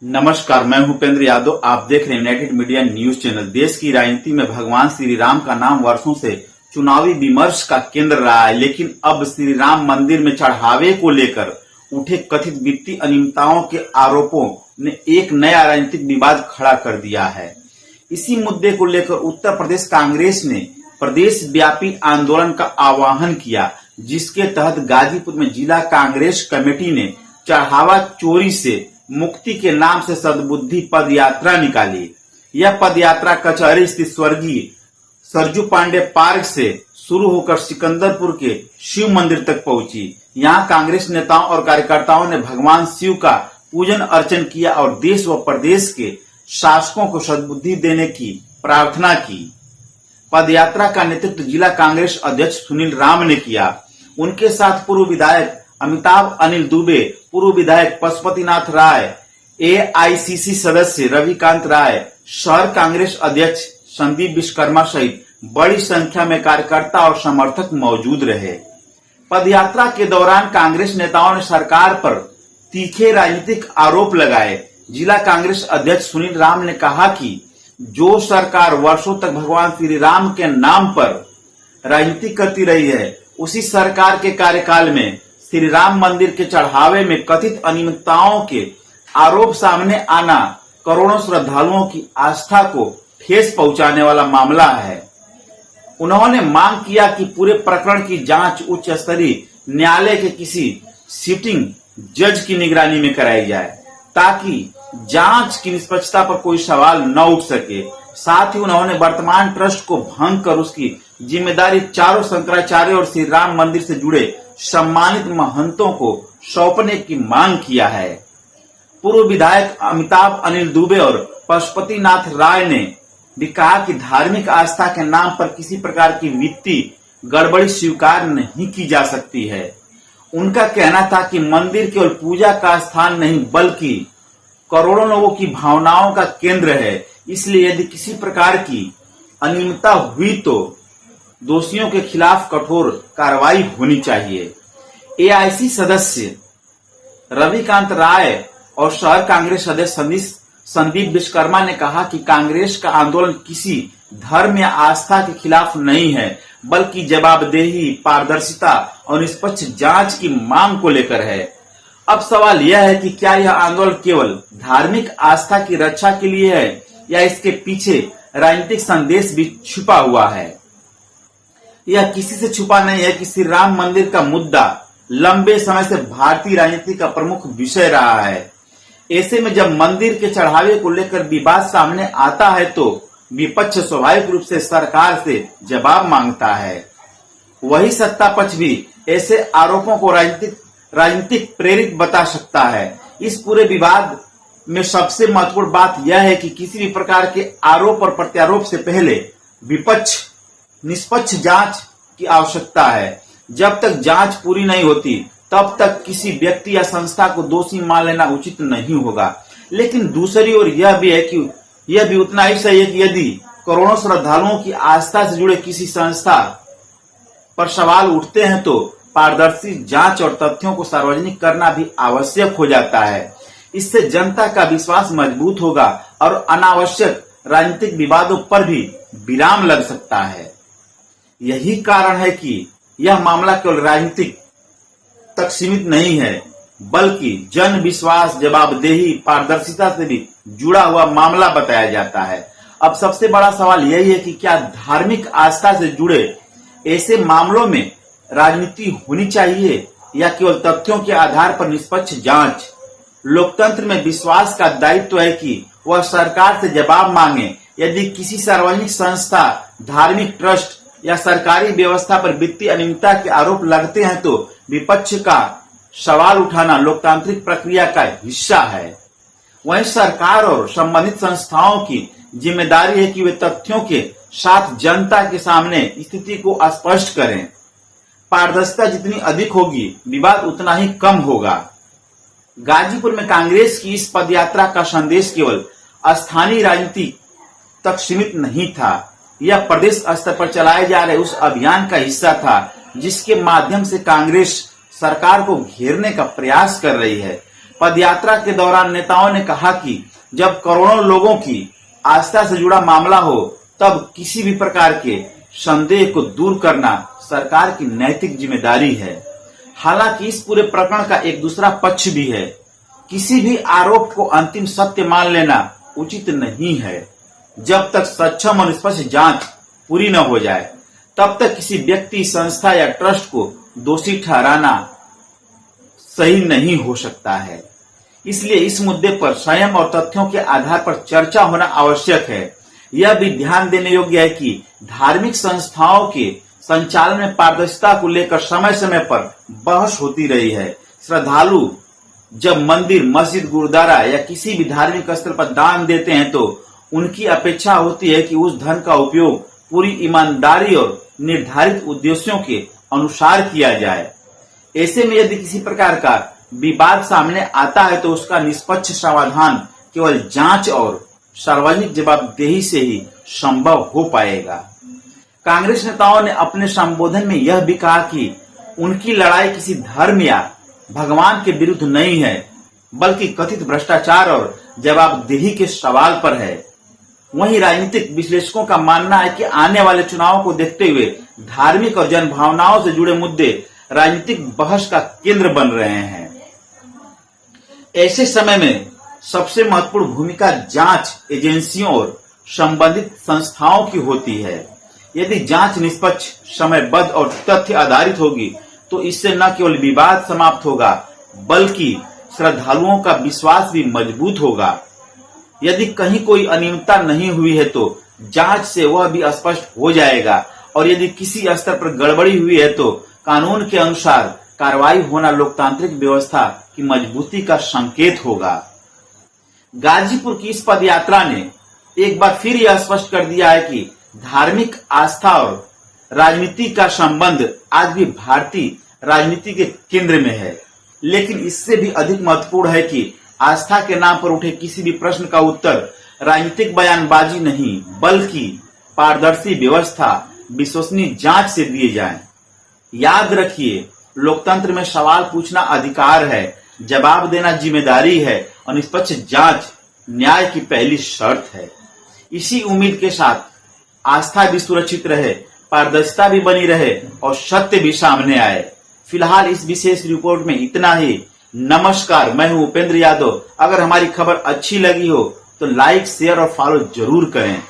नमस्कार, मैं भूपेंद्र यादव। आप देख रहे हैं यूनाइटेड मीडिया न्यूज चैनल। देश की राजनीति में भगवान श्री राम का नाम वर्षों से चुनावी विमर्श का केंद्र रहा है, लेकिन अब श्री राम मंदिर में चढ़ावे को लेकर उठे कथित वित्तीय अनियमितताओं के आरोपों ने एक नया राजनीतिक विवाद खड़ा कर दिया है। इसी मुद्दे को लेकर उत्तर प्रदेश कांग्रेस ने प्रदेश व्यापी आंदोलन का आह्वान किया, जिसके तहत गाजीपुर में जिला कांग्रेस कमेटी ने चढ़ावा चोरी से मुक्ति के नाम से सद्बुद्धि पद यात्रा निकाली। यह पद यात्रा कचहरी स्थित स्वर्गीय सरजू पांडे पार्क से शुरू होकर सिकंदरपुर के शिव मंदिर तक पहुंची। यहां कांग्रेस नेताओं और कार्यकर्ताओं ने भगवान शिव का पूजन अर्चन किया और देश व प्रदेश के शासकों को सद्बुद्धि देने की प्रार्थना की। पद यात्रा का नेतृत्व जिला कांग्रेस अध्यक्ष सुनील राम ने किया। उनके साथ पूर्व विधायक अमिताभ अनिल दुबे, पूर्व विधायक पशुपतिनाथ राय, एआईसीसी सदस्य रविकांत राय, शहर कांग्रेस अध्यक्ष संदीप विश्वकर्मा सहित बड़ी संख्या में कार्यकर्ता और समर्थक मौजूद रहे। पदयात्रा के दौरान कांग्रेस नेताओं ने सरकार पर तीखे राजनीतिक आरोप लगाए। जिला कांग्रेस अध्यक्ष सुनील राम ने कहा कि जो सरकार वर्षों तक भगवान श्री राम के नाम पर राजनीति करती रही है, उसी सरकार के कार्यकाल में श्री राम मंदिर के चढ़ावे में कथित अनियमितताओं के आरोप सामने आना करोड़ों श्रद्धालुओं की आस्था को ठेस पहुंचाने वाला मामला है। उन्होंने मांग किया कि पूरे प्रकरण की जांच उच्च स्तरीय न्यायालय के किसी सिटिंग जज की निगरानी में कराई जाए, ताकि जांच की निष्पक्षता पर कोई सवाल न उठ सके। साथ ही उन्होंने वर्तमान ट्रस्ट को भंग कर उसकी जिम्मेदारी चारों शंकराचार्य और श्री राम मंदिर से जुड़े सम्मानित महंतों को सौंपने की मांग किया है। पूर्व विधायक अमिताभ अनिल दुबे और पशुपतिनाथ राय ने भी कहा कि धार्मिक आस्था के नाम पर किसी प्रकार की वित्तीय गड़बड़ी स्वीकार नहीं की जा सकती है। उनका कहना था कि मंदिर केवल पूजा का स्थान नहीं, बल्कि करोड़ों लोगों की भावनाओं का केंद्र है। इसलिए यदि किसी प्रकार की अनियमितता हुई तो दोषियों के खिलाफ कठोर कार्रवाई होनी चाहिए। एआईसी सदस्य रविकांत राय और शहर कांग्रेस सदस्य संदीप विश्वकर्मा ने कहा कि कांग्रेस का आंदोलन किसी धर्म या आस्था के खिलाफ नहीं है, बल्कि जवाबदेही, पारदर्शिता और निष्पक्ष जांच की मांग को लेकर है। अब सवाल यह है कि क्या यह आंदोलन केवल धार्मिक आस्था की रक्षा के लिए है या इसके पीछे राजनीतिक संदेश भी छुपा हुआ है। यह किसी से छुपा नहीं है कि श्री राम मंदिर का मुद्दा लंबे समय से भारतीय राजनीति का प्रमुख विषय रहा है। ऐसे में जब मंदिर के चढ़ावे को लेकर विवाद सामने आता है तो विपक्ष स्वाभाविक रूप से सरकार से जवाब मांगता है। वही सत्ता पक्ष भी ऐसे आरोपों को राजनीतिक प्रेरित बता सकता है। इस पूरे विवाद में सबसे महत्वपूर्ण बात यह है कि किसी भी प्रकार के आरोप और प्रत्यारोप से पहले निष्पक्ष जांच की आवश्यकता है। जब तक जांच पूरी नहीं होती, तब तक किसी व्यक्ति या संस्था को दोषी मान लेना उचित नहीं होगा। लेकिन दूसरी ओर यह भी उतना ही सही है कि यदि करोड़ों श्रद्धालुओं की आस्था से जुड़े किसी संस्था पर सवाल उठते हैं तो पारदर्शी जांच और तथ्यों को सार्वजनिक करना भी आवश्यक हो जाता है। इससे जनता का विश्वास मजबूत होगा और अनावश्यक राजनीतिक विवादों पर भी विराम लग सकता है। यही कारण है कि यह मामला केवल राजनीतिक तक सीमित नहीं है, बल्कि जन विश्वास, जवाबदेही, पारदर्शिता से भी जुड़ा हुआ मामला बताया जाता है। अब सबसे बड़ा सवाल यही है कि क्या धार्मिक आस्था से जुड़े ऐसे मामलों में राजनीति होनी चाहिए या केवल तथ्यों के आधार पर निष्पक्ष जांच। लोकतंत्र में विश्वास का दायित्व है कि वह सरकार से जवाब मांगे। यदि किसी सार्वजनिक संस्था, धार्मिक ट्रस्ट या सरकारी व्यवस्था पर वित्तीय अनियमितता के आरोप लगते हैं तो विपक्ष का सवाल उठाना लोकतांत्रिक प्रक्रिया का हिस्सा है। वहीं सरकार और संबंधित संस्थाओं की जिम्मेदारी है कि वे तथ्यों के साथ जनता के सामने स्थिति को स्पष्ट करें। पारदर्शिता जितनी अधिक होगी, विवाद उतना ही कम होगा। गाजीपुर में कांग्रेस की इस पदयात्रा का संदेश केवल स्थानीय राजनीति तक सीमित नहीं था। यह प्रदेश स्तर पर चलाए जा रहे उस अभियान का हिस्सा था जिसके माध्यम से कांग्रेस सरकार को घेरने का प्रयास कर रही है। पदयात्रा के दौरान नेताओं ने कहा कि जब करोड़ों लोगों की आस्था से जुड़ा मामला हो तब किसी भी प्रकार के संदेह को दूर करना सरकार की नैतिक जिम्मेदारी है। हालांकि इस पूरे प्रकरण का एक दूसरा पक्ष भी है। किसी भी आरोप को अंतिम सत्य मान लेना उचित नहीं है। जब तक सक्षम और निष्पक्ष जांच पूरी न हो जाए तब तक किसी व्यक्ति, संस्था या ट्रस्ट को दोषी ठहराना सही नहीं हो सकता है। इसलिए इस मुद्दे पर संयम और तथ्यों के आधार पर चर्चा होना आवश्यक है। यह भी ध्यान देने योग्य है कि धार्मिक संस्थाओं के संचालन में पारदर्शिता को लेकर समय समय पर बहस होती रही है। श्रद्धालु जब मंदिर, मस्जिद, गुरुद्वारा या किसी भी धार्मिक स्थल पर दान देते हैं तो उनकी अपेक्षा होती है कि उस धन का उपयोग पूरी ईमानदारी और निर्धारित उद्देश्यों के अनुसार किया जाए। ऐसे में यदि किसी प्रकार का विवाद सामने आता है तो उसका निष्पक्ष समाधान केवल जांच और सार्वजनिक जवाबदेही से ही संभव हो पाएगा। कांग्रेस नेताओं ने अपने संबोधन में यह भी कहा कि उनकी लड़ाई किसी धर्म या भगवान के विरुद्ध नहीं है, बल्कि कथित भ्रष्टाचार और जवाबदेही के सवाल पर है। वहीं राजनीतिक विश्लेषकों का मानना है कि आने वाले चुनावों को देखते हुए धार्मिक और जन भावनाओं से जुड़े मुद्दे राजनीतिक बहस का केंद्र बन रहे हैं। ऐसे समय में सबसे महत्वपूर्ण भूमिका जांच एजेंसियों और संबंधित संस्थाओं की होती है। यदि जांच निष्पक्ष, समयबद्ध और तथ्य आधारित होगी तो इससे न केवल विवाद समाप्त होगा बल्कि श्रद्धालुओं का विश्वास भी मजबूत होगा। यदि कहीं कोई अनियमितता नहीं हुई है तो जांच से वह भी स्पष्ट हो जाएगा और यदि किसी स्तर पर गड़बड़ी हुई है तो कानून के अनुसार कार्रवाई होना लोकतांत्रिक व्यवस्था की मजबूती का संकेत होगा। गाजीपुर की इस पदयात्रा ने एक बार फिर यह स्पष्ट कर दिया है कि धार्मिक आस्था और राजनीति का संबंध आज भी भारतीय राजनीति के केंद्र में है। लेकिन इससे भी अधिक महत्वपूर्ण है कि आस्था के नाम पर उठे किसी भी प्रश्न का उत्तर राजनीतिक बयानबाजी नहीं बल्कि पारदर्शी व्यवस्था, विश्वसनीय जांच से दिए जाएं। याद रखिए, लोकतंत्र में सवाल पूछना अधिकार है, जवाब देना जिम्मेदारी है और निष्पक्ष जांच न्याय की पहली शर्त है। इसी उम्मीद के साथ आस्था भी सुरक्षित रहे, पारदर्शिता भी बनी रहे और सत्य भी सामने आए। फिलहाल इस विशेष रिपोर्ट में इतना ही। नमस्कार, मैं हूं उपेंद्र यादव। अगर हमारी खबर अच्छी लगी हो तो लाइक, शेयर और फॉलो जरूर करें।